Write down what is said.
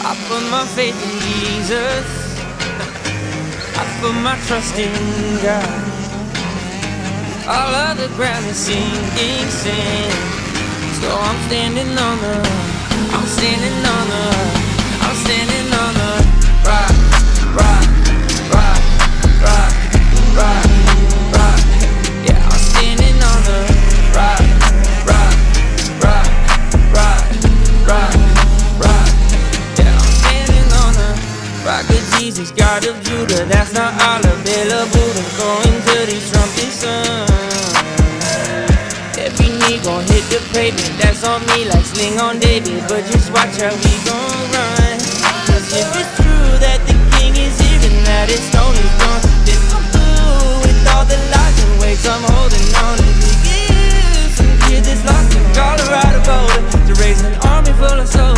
I put my faith in Jesus. I put my trust in God. All of the ground is sinking sand. So I'm standing on the rock, rock, rock, rock, rock, rock. Yeah, I'm standing on the rock, rock, rock, rock, rock, rock. Yeah, I'm standing on the rock of Jesus, God of Judah. That's not all available to go into these trumpet songs. Every knee gon' hit the pavement, that's on me like Sling on David. But just watch how we gon' run. Cause if it's true that the king is here and that his stone is gone, then I'm through with all the lies and weights I'm holding on to. Give some kid that's lost in Colorado border to raise an army full of soldiers.